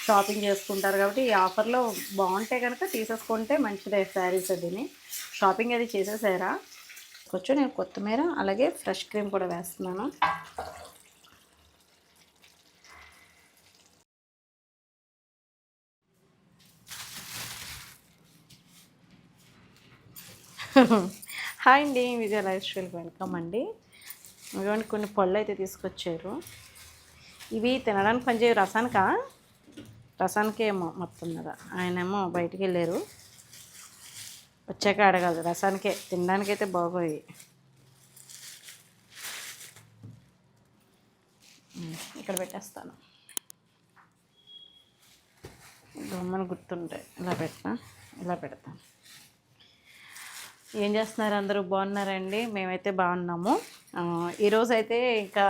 Shopping చేసుకుంటారు కాబట్టి ఈ ఆఫర్లో బాగుంటే కనుక తీసేసుకుంటే మంచిదే శారీస్ అదిని. షాపింగ్ అది చేసేసారా? కొంచెం నేను కొత్తిమీర అలాగే ఫ్రెష్ క్రీమ్ కూడా వేస్తున్నాను. హాయ్ అండి, విజయ లైఫ్ స్టైల్ వెల్కమ్ అండి. ఇటువంటి కొన్ని పళ్ళు అయితే తీసుకొచ్చారు. ఇవి తినడానికి పనిచేయ రసానికే ఏమో మొత్తం మీద. ఆయనేమో బయటికి వెళ్ళారు, వచ్చాక అడగాలి. రసానికే, తినడానికైతే బాగోయి. ఇక్కడ పెట్టేస్తాను, బొమ్మను గుర్తుంటాయి. ఇలా పెడతాను. ఏం చేస్తున్నారు అందరూ? బాగున్నారండి? మేమైతే బాగున్నాము. ఈరోజు అయితే ఇంకా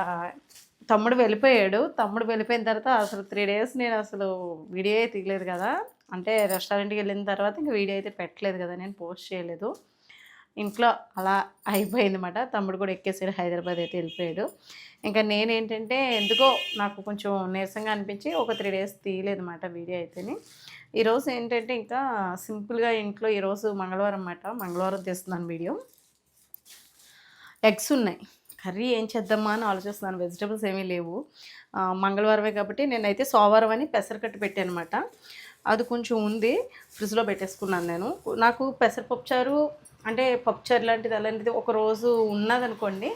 తమ్ముడు వెళ్ళిపోయిన తర్వాత అసలు 3 days నేను అసలు వీడియో తీయలేదు కదా. అంటే రెస్టారెంట్కి వెళ్ళిన తర్వాత ఇంకా వీడియో అయితే పెట్టలేదు కదా, నేను పోస్ట్ చేయలేదు. ఇంట్లో అలా అయిపోయిందన్నమాట. తమ్ముడు కూడా ఎక్కేసాడు, హైదరాబాద్ అయితే వెళ్ళిపోయాడు. ఇంకా నేనేంటంటే ఎందుకో నాకు కొంచెం నీరసంగా అనిపించి ఒక 3 days తీయలేదన్నమాట వీడియో అయితేని. ఈరోజు ఏంటంటే ఇంకా సింపుల్గా ఇంట్లో ఈరోజు మంగళవారం అన్నమాట. మంగళవారం తీస్తున్నాను వీడియో. ఎగ్స్ ఉన్నాయి, కర్రీ ఏం చేద్దామా అని ఆలోచిస్తున్నాను. వెజిటబుల్స్ ఏమీ లేవు. మంగళవారమే కాబట్టి నేనైతే సోమవారం అని పెసరకట్టు పెట్టాను అనమాట. అది కొంచెం ఉంది, ఫ్రిడ్జ్లో పెట్టేసుకున్నాను నేను. నాకు పెసరపప్పు చారు అంటే పప్పుచారు లాంటిది అలాంటిది ఒకరోజు ఉన్నదనుకోండి,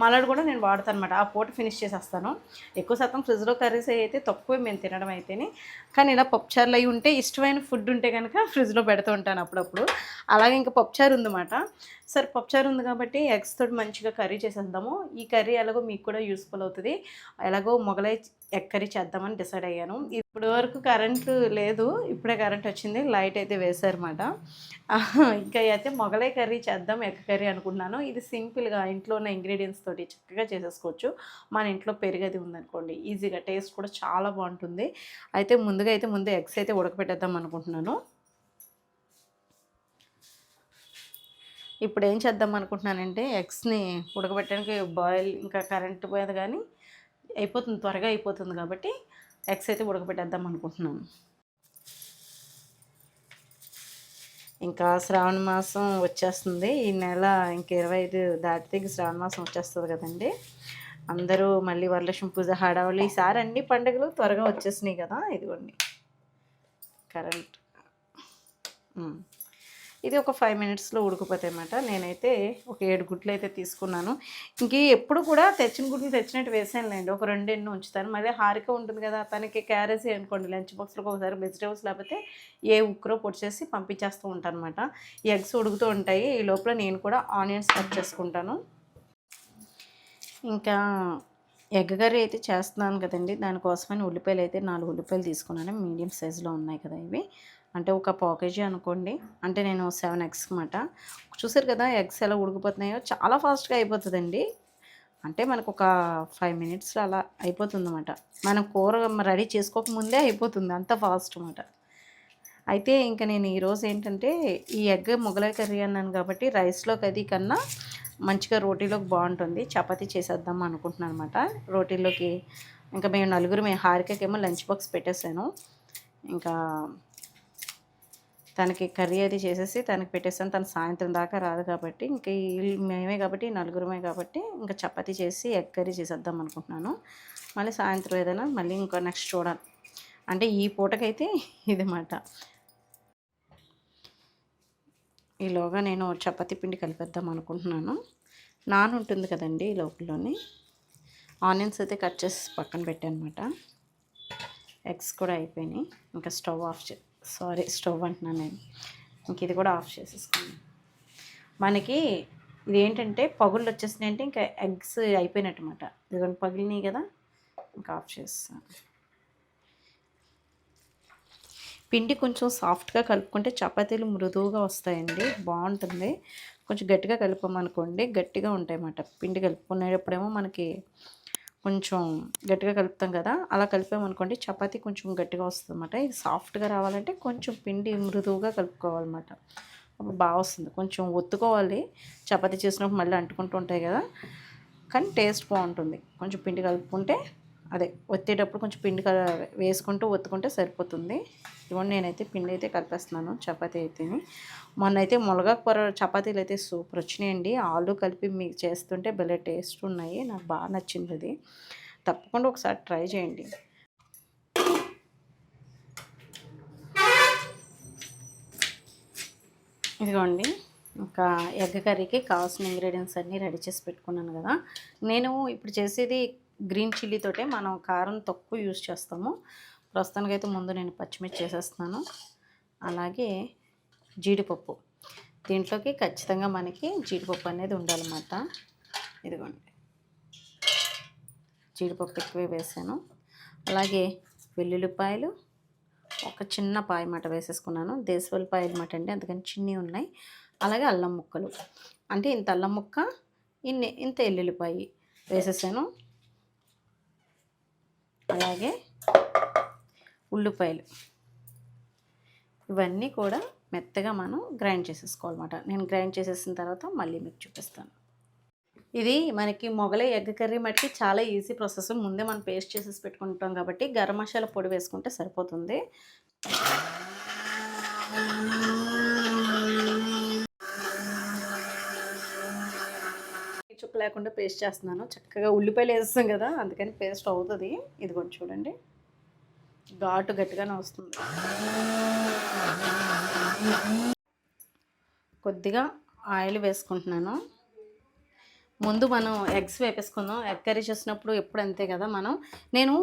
మళ్ళీ కూడా నేను వాడతాను అనమాట. ఆ పూట ఫినిష్ చేసేస్తాను. ఎక్కువ శాతం ఫ్రిడ్జ్లో కర్రీస్ అయితే తక్కువే మేము తినడం అయితేనే. కానీ ఇలా పప్పుచారులు అవి ఉంటే, ఇష్టమైన ఫుడ్ ఉంటే కనుక ఫ్రిడ్జ్లో పెడుతూ ఉంటాను అప్పుడప్పుడు. అలాగే ఇంకా పప్పుచారు ఉందన్నమాట. సరే పప్పుచారు ఉంది కాబట్టి ఎగ్స్ తోటి మంచిగా కర్రీ చేసేద్దాము. ఈ కర్రీ ఎలాగో మీకు కూడా యూస్ఫుల్ అవుతుంది. ఎలాగో మొగలై ఎగ్ కర్రీ చేద్దామని డిసైడ్ అయ్యాను. ఇప్పటి వరకు కరెంటు లేదు, ఇప్పుడే కరెంట్ వచ్చింది. లైట్ అయితే వేశారన్నమాట. ఇంకా అయితే మొగలై కర్రీ చేద్దాం, ఎగ్ కర్రీ అనుకుంటున్నాను. ఇది సింపుల్గా ఇంట్లో ఉన్న ఇంగ్రీడియంట్స్ తోటి చక్కగా చేసేసుకోవచ్చు. మన ఇంట్లో పెరుగది ఉందనుకోండి, ఈజీగా టేస్ట్ కూడా చాలా బాగుంటుంది. అయితే ముందు ఎగ్స్ అయితే ఉడకపెట్టేద్దాం అనుకుంటున్నాను. ఇప్పుడు ఏం చేద్దాం అనుకుంటున్నానంటే, ఎగ్స్ని ఉడకబెట్టడానికి బాయిల్ ఇంకా కరెంట్ పోయేది కానీ అయిపోతుంది, త్వరగా అయిపోతుంది కాబట్టి ఎగ్స్ అయితే ఉడకబెట్టేద్దాం అనుకుంటున్నాను. ఇంకా శ్రావణ మాసం వచ్చేస్తుంది. ఈ నెల ఇంక 25 దాటితే ఇంక శ్రావణ మాసం వచ్చేస్తుంది కదండి. అందరూ మళ్ళీ వరలక్ష్మి పూజ హడావులు. ఈసారి అన్ని పండుగలు త్వరగా వచ్చేసినాయి కదా. ఇదిగోండి కరెంట్. ఇది ఒక 5 minutesలో ఉడికిపోతాయి అన్నమాట. నేనైతే ఒక 7 గుడ్లు అయితే తీసుకున్నాను. ఇంక ఎప్పుడు కూడా తెచ్చిన గుడ్లు తెచ్చినట్టు వేసానులేండి, ఒక 2 ఎన్నో ఉంచుతాను. మళ్ళీ హారిక ఉంటుంది కదా, తనకి క్యారేజీ అనుకోండి లంచ్ బాక్స్లోకి ఒకసారి వెజిటేబుల్స్ లేకపోతే ఏ ఉక్కరో పొడి చేసి పంపించేస్తూ ఉంటాను అనమాట. ఎగ్స్ ఉడుకుతూ ఉంటాయి, ఈ లోపల నేను కూడా ఆనియన్స్ కట్ చేసుకుంటాను. ఇంకా ఎగ్ కర్రీ అయితే చేస్తున్నాను కదండి, దానికోసమని ఉల్లిపాయలు అయితే 4 ఉల్లిపాయలు తీసుకున్నాను. మీడియం సైజులో ఉన్నాయి కదా ఇవి. అంటే ఒక పావు కేజీ అనుకోండి. అంటే నేను 7 eggs అన్నమాట. చూసారు కదా ఎగ్స్ ఎలా ఉడికిపోతున్నాయో, చాలా ఫాస్ట్గా అయిపోతుందండి. అంటే మనకు ఒక 5 minutesలో అలా అయిపోతుంది అన్నమాట. మనం కూర రెడీ చేసుకోకముందే అయిపోతుంది, అంత ఫాస్ట్ అన్నమాట. అయితే ఇంకా నేను ఈరోజు ఏంటంటే ఈ ఎగ్ మొగలై కర్రీ అన్నాను కాబట్టి రైస్లోకి అది కన్నా మంచిగా రోటీలోకి బాగుంటుంది. చపాతీ చేసేద్దాం అనుకుంటున్నాను అనమాట. రోటీలోకి ఇంకా మేము నలుగురు, హారికకేమో లంచ్ బాక్స్ పెట్టేశాను. ఇంకా తనకి కర్రీ అది చేసేసి తనకి పెట్టేస్తాను. తను సాయంత్రం దాకా రాదు కాబట్టి ఇంక మేమే కాబట్టి నలుగురమే కాబట్టి ఇంకా చపాతీ చేసి ఎగ్ కర్రీ చేసేద్దాం అనుకుంటున్నాను. మళ్ళీ సాయంత్రం ఏదైనా మళ్ళీ ఇంకో నెక్స్ట్ చూడాలి. అంటే ఈ పూటకైతే ఇదన్నమాట. ఈలోగా నేను చపాతీ పిండి కలిపేద్దాం అనుకుంటున్నాను. నాన్ ఉంటుంది కదండి ఈ లోపలలోని. ఆనియన్స్ అయితే కట్ చేసి పక్కన పెట్టాను అనమాట. ఎగ్స్ కూడా అయిపోయినాయి. ఇంకా స్టవ్ అంటున్నాను నేను. ఇంక ఇది కూడా ఆఫ్ చేసేసుకున్నాను. మనకి ఇది ఏంటంటే పగుళ్ళు వచ్చేసినాయి అంటే ఇంకా ఎగ్స్ అయిపోయినట్టు అనమాట. ఇదిగోండి పగిలినాయి కదా, ఇంకా ఆఫ్ చేస్తాను. పిండి కొంచెం సాఫ్ట్గా కలుపుకుంటే చపాతీలు మృదువుగా వస్తాయండి, బాగుంటుంది. కొంచెం గట్టిగా కలిపామనుకోండి గట్టిగా ఉంటాయి అన్నమాట. పిండి కలుపుకునేటప్పుడేమో మనకి కొంచెం గట్టిగా కలుపుతాం కదా, అలా కలిపామనుకోండి చపాతీ కొంచెం గట్టిగా వస్తుంది అన్నమాట. ఇది సాఫ్ట్గా రావాలంటే కొంచెం పిండి మృదువుగా కలుపుకోవాలన్నమాట, అప్పుడు బాగా వస్తుంది. కొంచెం ఒత్తుకోవాలి, చపాతీ చేసినప్పుడు మళ్ళీ అంటుకుంటూ ఉంటాయి కదా, కానీ టేస్ట్ బాగుంటుంది. కొంచెం పిండి కలుపుకుంటే అదే ఒత్తేటప్పుడు కొంచెం పిండి వేసుకుంటూ ఒత్తుకుంటే సరిపోతుంది. ఇదిగోండి నేనైతే పిండి అయితే కలిపేస్తున్నాను చపాతీ అయితేని. మొన్న అయితే మునగాకు చపాతీలు అయితే సూపర్ వచ్చినాయండి. ఆలు కలిపి మీకు చేస్తుంటే భలే టేస్ట్ ఉన్నాయి. నాకు బాగా నచ్చింది అది. తప్పకుండా ఒకసారి ట్రై చేయండి. ఇదిగోండి ఇంకా ఎగ్ కర్రీకి కావాల్సిన ఇంగ్రీడియంట్స్ అన్నీ రెడీ చేసి పెట్టుకున్నాను కదా. నేను ఇప్పుడు చేసేది గ్రీన్ చిల్లీతోటే, మనం కారం తక్కువ యూజ్ చేస్తాము. ప్రస్తుతానికైతే ముందు నేను పచ్చిమిర్చి చేసేస్తున్నాను. అలాగే జీడిపప్పు, దీంట్లోకి ఖచ్చితంగా మనకి జీడిపప్పు అనేది ఉండాలన్నమాట. ఇదిగోండి జీడిపప్పు ఎక్కువే వేసాను. అలాగే వెల్లుల్లిపాయలు ఒక చిన్న పాయ మాట వేసేసుకున్నాను. దేశవాళిపాయలు మాట అండి, అందుకని చిన్ని ఉన్నాయి. అలాగే అల్లం ముక్కలు, అంటే ఇంత అల్లం ముక్క, ఇంత ఎల్లుల్లిపాయ వేసేసాను. అలాగే ఉల్లిపాయలు, ఇవన్నీ కూడా మెత్తగా మనం గ్రైండ్ చేసేసుకోవాలన్నమాట. నేను గ్రైండ్ చేసేసిన తర్వాత మళ్ళీ మీకు చూపిస్తాను. ఇది మనకి మొగలై ఎగ్ కర్రీ మటుకి చాలా ఈజీ ప్రాసెస్. ముందే మనం పేస్ట్ చేసేసి పెట్టుకుంటాం కాబట్టి గరం మసాలా పొడి వేసుకుంటే సరిపోతుంది. చుక్క లేకుండా పేస్ట్ చేస్తున్నాను. చక్కగా ఉల్లిపాయలు వేస్తాం కదా, అందుకని పేస్ట్ అవుతుంది. ఇది కూడా చూడండి ఘాటు గట్టిగానే వస్తుంది. కొద్దిగా ఆయిల్ వేసుకుంటున్నాను. ముందు మనం ఎగ్స్ వేపేసుకుందాం. ఎగ్ కర్రీ చేసినప్పుడు ఎప్పుడు అంతే కదా నేను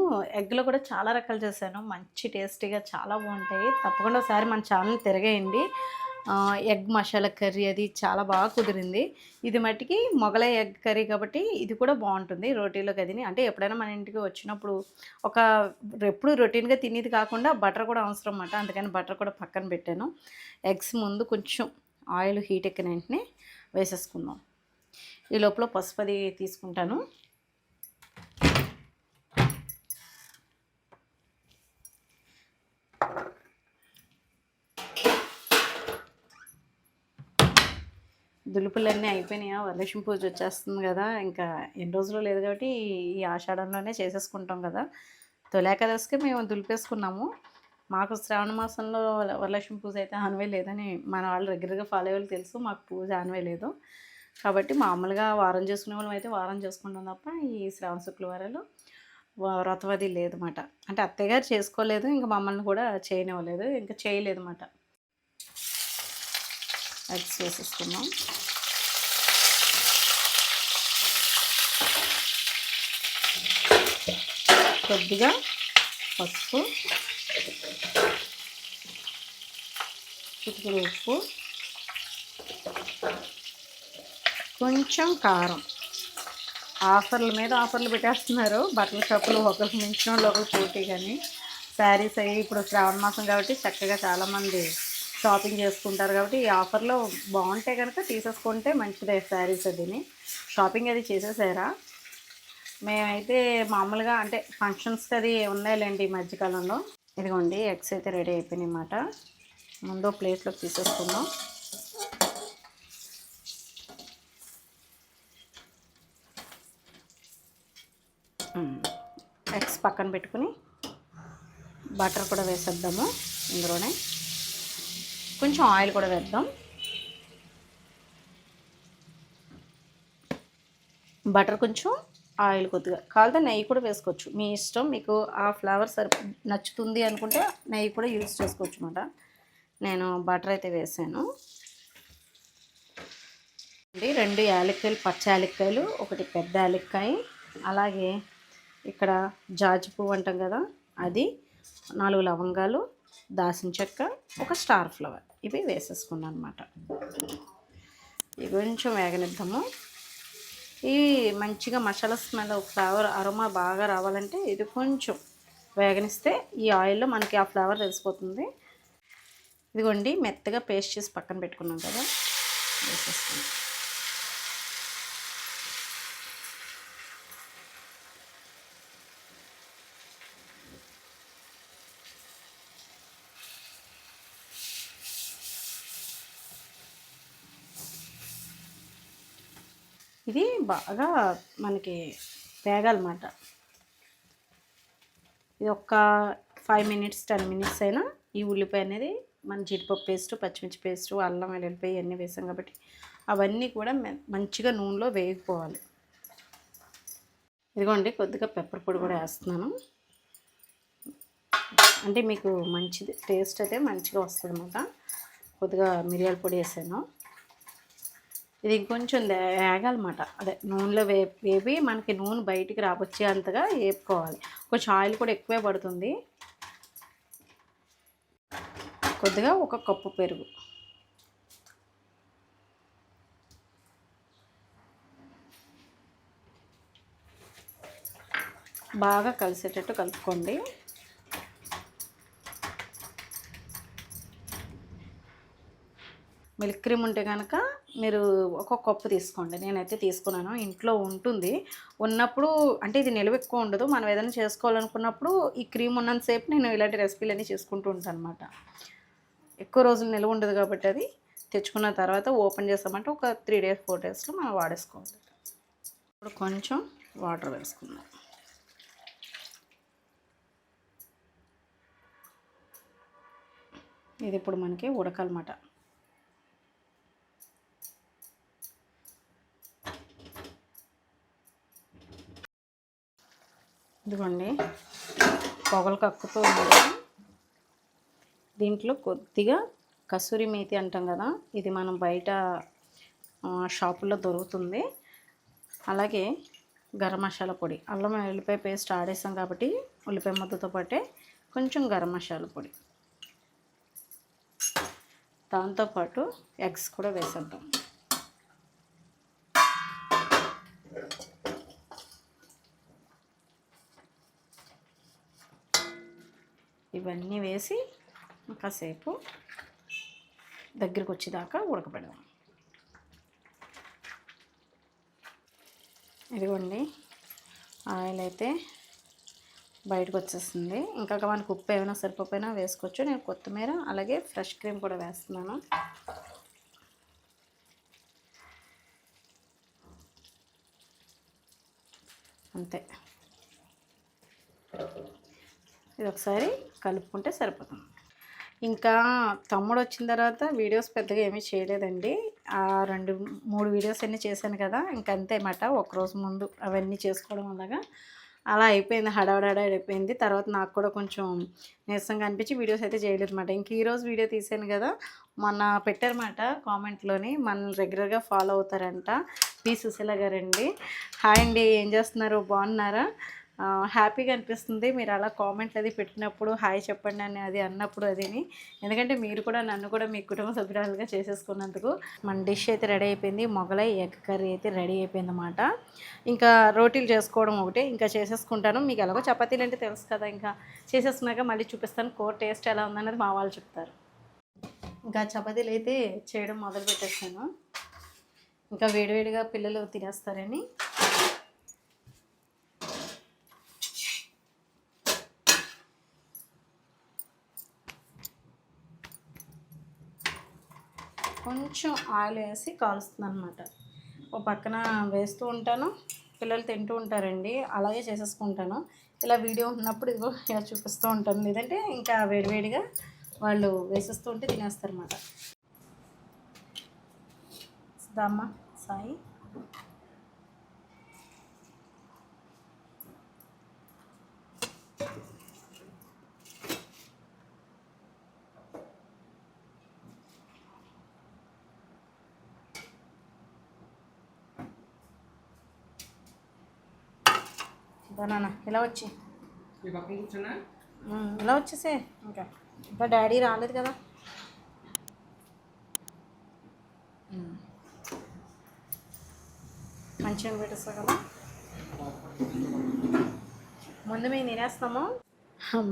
ఎగ్లో కూడా చాలా రకాలు చేశాను, మంచి టేస్టీగా చాలా బాగుంటాయి. తప్పకుండా ఒకసారి మన ఛానల్ తిరగేయండి. ఎగ్ మసాలా కర్రీ అది చాలా బాగా కుదిరింది. ఇది మట్టికి మొగలై ఎగ్ కర్రీ కాబట్టి ఇది కూడా బాగుంటుంది రోటీలో కదిని. అంటే ఎప్పుడైనా మన ఇంటికి వచ్చినప్పుడు ఎప్పుడు రొటీన్గా తినేది కాకుండా బటర్ కూడా అవసరం అన్నమాట. అందుకని బటర్ కూడా పక్కన పెట్టాను. ఎగ్స్ ముందు కొంచెం ఆయిల్ హీట్ ఎక్కిన వెంటనే వేసేసుకుందాం. ఈ లోపల పసుపు అది తీసుకుంటాను. దులుపులన్నీ అయిపోయినాయా, వరలక్ష్మి పూజ వచ్చేస్తుంది కదా, ఇంకా ఎన్ని రోజులు లేదు కాబట్టి ఈ ఆషాఢంలోనే చేసేసుకుంటాం కదా. తొలేకాదశికి మేము దులిపేసుకున్నాము. మాకు శ్రావణ మాసంలో వరలక్ష్మి పూజ అయితే ఆనవే లేదని మన వాళ్ళు రెగ్యులర్గా ఫాలో అయ్యే వాళ్ళు తెలుసు. మాకు పూజ ఆనవే లేదు కాబట్టి మామూలుగా వారం చేసుకునే వాళ్ళం అయితే వారం చేసుకుంటాం తప్ప ఈ శ్రావణ శుక్రవారాలు వ్రతవది లేదన్నమాట. అంటే అత్తయ్య గారు చేసుకోలేదు, ఇంకా మమ్మల్ని కూడా చేయనివ్వలేదు, ఇంకా చేయలేదన్నమాట. ఎగ్స్ వేసేసుకున్నాం. కొద్దిగా పసుపు, చిటికెడు ఉప్పు, కొంచెం కారం. ఆఫర్ల మీద ఆఫర్లు పెట్టేస్తున్నారు బట్టల షాపులు, ఒకరికి మించిన వాళ్ళు ఒకరు పోటీ. కానీ శారీస్ అయ్యి ఇప్పుడు శ్రావణ మాసం కాబట్టి చక్కగా చాలామంది షాపింగ్ చేసుకుంటారు కాబట్టి ఈ ఆఫర్లో బాగుంటాయి కనుక తీసేసుకుంటే మంచిదే. శారీస్ అదిని షాపింగ్ అది చేసేసారా? మేమైతే మామూలుగా అంటే ఫంక్షన్స్కి అది ఉన్నాయిలేండి ఈ మధ్యకాలంలో. ఇదిగోండి ఎగ్స్ అయితే రెడీ అయిపోయినాయి అన్నమాట. ముందు ప్లేట్లోకి తీసేసుకుందాం. ఎగ్స్ పక్కన పెట్టుకుని బటర్ కూడా వేసేద్దాము. ఇందులోనే కొంచెం ఆయిల్ కూడా వేద్దాం. బటర్ కొంచెం, ఆయిల్ కొద్దిగా, కావాలంటే నెయ్యి కూడా వేసుకోవచ్చు, మీ ఇష్టం. మీకు ఆ ఫ్లేవర్ నచ్చుతుంది అనుకుంటే నెయ్యి కూడా యూజ్ చేసుకోవచ్చు అన్నమాట. నేను బటర్ అయితే వేసాను. 2 యాలక్కాయలు, పచ్చ యాలక్కాయలు, ఒకటి పెద్ద యాలక్కాయ, అలాగే ఇక్కడ జాజి పువ్వు అంటాం కదా అది, 4 లవంగాలు, దాల్చిన చెక్క, ఒక స్టార్ ఫ్లవర్, ఇవి వేసేసుకున్నాను అన్నమాట. ఇవి కొంచెం వేగనిద్దాము. ఇవి మంచిగా మసాలా స్మెల్, ఫ్లేవర్, అరోమా బాగా రావాలంటే ఇది కొంచెం వేగనిస్తే ఈ ఆయిల్లో మనకి ఆ ఫ్లేవర్ తెలిసిపోతుంది. ఇదిగోండి మెత్తగా పేస్ట్ చేసి పక్కన పెట్టుకున్నాం కదా, వేసేసుకున్నాం. ఇది బాగా మనకి వేగాలన్నమాట. ఇది ఒక 5 మినిట్స్ 10 మినిట్స్ అయినా ఈ ఉల్లిపాయ అనేది మన జీడిపప్పు పేస్ట్, పచ్చిమిర్చి పేస్ట్, అల్లం వెల్లుల్లిపాయ ఇవన్నీ వేసాం కాబట్టి అవన్నీ కూడా మంచిగా నూనెలో వేగిపోవాలి. ఇదిగోండి కొద్దిగా పెప్పర్ పొడి కూడా వేస్తున్నాను. అంటే మీకు మంచిది టేస్ట్ అయితే మంచిగా వస్తుంది అన్నమాట. కొద్దిగా మిరియాల పొడి వేసాను. ఇది ఇంకొంచెం వేగాలన్నమాట. అదే నూనెలో వేపి మనకి నూనె బయటికి రావచ్చే అంతగా వేపుకోవాలి. కొంచెం ఆయిల్ కూడా ఎక్కువే పడుతుంది. కొద్దిగా 1 కప్పు పెరుగు, బాగా కలిసేటట్టు కలుపుకోండి. మిల్క్ క్రీమ్ ఉంటే కనుక మీరు 1 కప్పు తీసుకోండి. నేనైతే తీసుకున్నాను. ఇంట్లో ఉంటుంది. ఉన్నప్పుడు అంటే ఇది నిల్వ ఎక్కువ ఉండదు. మనం ఏదైనా చేసుకోవాలనుకున్నప్పుడు ఈ క్రీమ్ ఉన్నంతసేపు నేను ఇలాంటి రెసిపీలన్నీ చేసుకుంటూ ఉంటాను అనమాట. ఎక్కువ రోజులు నిల్వ ఉండదు కాబట్టి అది తెచ్చుకున్న తర్వాత ఓపెన్ చేసామంటే ఒక 3 డేస్ 4 డేస్లో మనం వాడేసుకోవాలి. ఇప్పుడు కొంచెం వాటర్ వేసుకుందాం. ఇది ఇప్పుడు మనకి ఉడకాలన్నమాట. ఇదిగోండి పొగలు కక్కుతూ ఉంది. దీంట్లో కొద్దిగా కసూరి మేతి అంటాం కదా, ఇది మనం బయట షాపుల్లో దొరుకుతుంది. అలాగే గరం మసాలా పొడి, అల్లం వెల్లుల్లిపాయ పేస్ట్ ఆడేసాం కాబట్టి ఉల్లిపాయ ముద్దతో పాటే కొంచెం గరం మసాలా పొడి, దాంతోపాటు ఎగ్స్ కూడా వేసేద్దాం. ఇవన్నీ వేసి కాసేపు దగ్గరికి వచ్చేదాకా ఉడకబెడదాం. ఇదిగోండి ఆయిల్ అయితే బయటకు వచ్చేస్తుంది. ఇంకా మనకు ఉప్పు ఏమైనా సరిపోయినా వేసుకోవచ్చు. నేను కొత్తిమీర అలాగే ఫ్రెష్ క్రీమ్ కూడా వేస్తున్నాను. అంతే, ఇది ఒకసారి కలుపుకుంటే సరిపోతుంది. ఇంకా తమ్ముడు వచ్చిన తర్వాత వీడియోస్ పెద్దగా ఏమీ చేయలేదండి. 2-3 వీడియోస్ అన్నీ చేశాను కదా, ఇంకంతే అన్నమాట. ఒకరోజు ముందు అవన్నీ చేసుకోవడం అలాగా అలా అయిపోయింది. హడావిడి అయిపోయింది. తర్వాత నాకు కూడా కొంచెం నీరసంగా అనిపించి వీడియోస్ అయితే చేయలేదు అన్నమాట. ఇంక ఈరోజు వీడియో తీసాను కదా, మొన్న పెట్టారన్నమాట కామెంట్లోని. మనల్ని రెగ్యులర్గా ఫాలో అవుతారంట పి సుశీల గారండి. హాయ్ అండి, ఏం చేస్తున్నారు, బాగున్నారా? హ్యాపీగా అనిపిస్తుంది మీరు అలా కామెంట్లు అది పెట్టినప్పుడు, హాయ్ చెప్పండి అని అది అన్నప్పుడు. అదిని ఎందుకంటే మీరు కూడా నన్ను కూడా మీ కుటుంబ సభ్యురాలుగా చేసేసుకున్నందుకు. మన డిష్ అయితే రెడీ అయిపోయింది. మొగలై ఎగ్ కర్రీ అయితే రెడీ అయిపోయింది అన్నమాట. ఇంకా రోటీలు చేసుకోవడం ఒకటే ఇంకా చేసేసుకుంటాను. మీకు ఎలాగో చపాతీలు అంటే తెలుసు కదా, ఇంకా చేసేసుకున్నాక మళ్ళీ చూపిస్తాను కూర టేస్ట్ ఎలా ఉందన్నది మా వాళ్ళు చెప్తారు. ఇంకా చపాతీలు అయితే చేయడం మొదలు పెట్టేస్తాను. ఇంకా వేడివేడిగా పిల్లలు తినేస్తారని. కొంచెం ఆయిల్ వేసి కాలుస్తున్నాను అన్నమాట. ఓ పక్కన వేస్తూ ఉంటాను, పిల్లలు తింటూ ఉంటారండి. అలాగే చేసేసుకుంటాను. ఇలా వీడియో ఉన్నప్పుడు ఇదిగో ఇలా చూపిస్తూ ఉంటాను. లేదంటే ఇంకా వేడివేడిగా వాళ్ళు వేసేస్తూ ఉంటే తినేస్తారన్నమాట. దామ్మా సాయి, నాన్న ఇలా వచ్చి ఇలా వచ్చేసే. ఇంకా డాడీ రాలేదు కదా. మంచిగా పెట్టేస్తా కదా. ముందు మేము తినేస్తాము,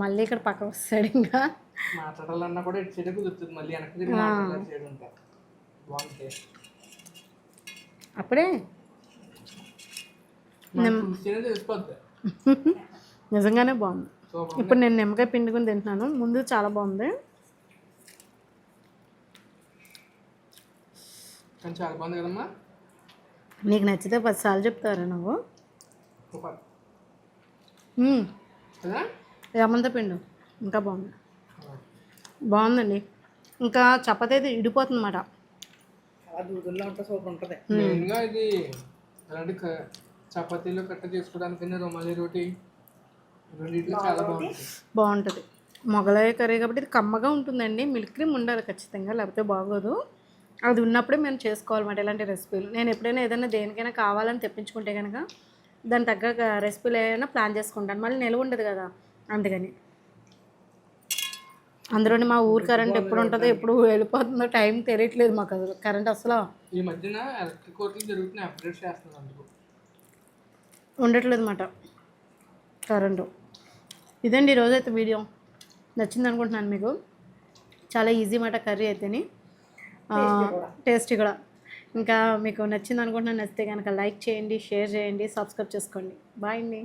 మళ్ళీ ఇక్కడ పక్క వస్తాడు. ఇంకా మాట్లాడాలన్నా కూడా ఇటు సైడ్ కుదురుతుంది. మళ్ళీ వెనక్కి అప్పుడే నిజంగానే బాగుంది. ఇప్పుడు నేను నిమ్మకాయ పిండుకుని తింటున్నాను. ముందు చాలా బాగుంది. చాలా బాగుంది కదమ్మా. నీకు నచ్చితే 10 సార్లు చెప్తారా నువ్వు? ఏమంత పిండు ఇంకా బాగుంది. బాగుందండి. ఇంకా చపాతీ అయితే ఇడిపోతుంది అన్నమాట. చాలా దూదుల్లో ఉంటే సూపర్ ఉంటుంది. మెయిన్గా ఇది అలాంటి చపాతీలు కట్ట చేసుకోవడానికైనా రుమాలి రోటీ రెండింటిలో చాలా బాగుంటుంది. బాగుంటుంది. మొగలాయి కర్రీ కాబట్టి ఇది కమ్మగా ఉంటుందండి. మిల్క్ క్రీమ్ ఉండాలి ఖచ్చితంగా, లేకపోతే బాగోదు. అది ఉన్నప్పుడే మేము చేసుకోవాలన్నమాట ఇలాంటి రెసిపీలు. నేను ఎప్పుడైనా ఏదైనా దేనికైనా కావాలని తెప్పించుకుంటే కనుక దాని తగ్గ రెసిపీలు ఏదైనా ప్లాన్ చేసుకుంటాను. మళ్ళీ నిల్వ ఉండదు కదా, అందుకని. అందులోని మా ఊరు కరెంట్ ఎప్పుడు ఉంటుందో ఎప్పుడు వెళ్ళిపోతుందో టైం తెలియట్లేదు మాకు. అసలు కరెంట్ అసలు ఈ మధ్యన ఎలక్ట్రిక్ కోట్లు జరుగుతున్నాయి, అప్డేట్ చేస్తున్నారు అందుకు. ఉండట్లేదు అన్నమాట కరెంటు. ఇదండి ఈరోజైతే వీడియో. నచ్చింది అనుకుంటున్నాను మీకు. చాలా ఈజీ మాట కర్రీ అయితేని, టేస్టీ కూడా. ఇంకా మీకు నచ్చింది అనుకుంటున్నాను. నచ్చితే కనుక లైక్ చేయండి, షేర్ చేయండి, సబ్స్క్రైబ్ చేసుకోండి. బాయ్ అండి.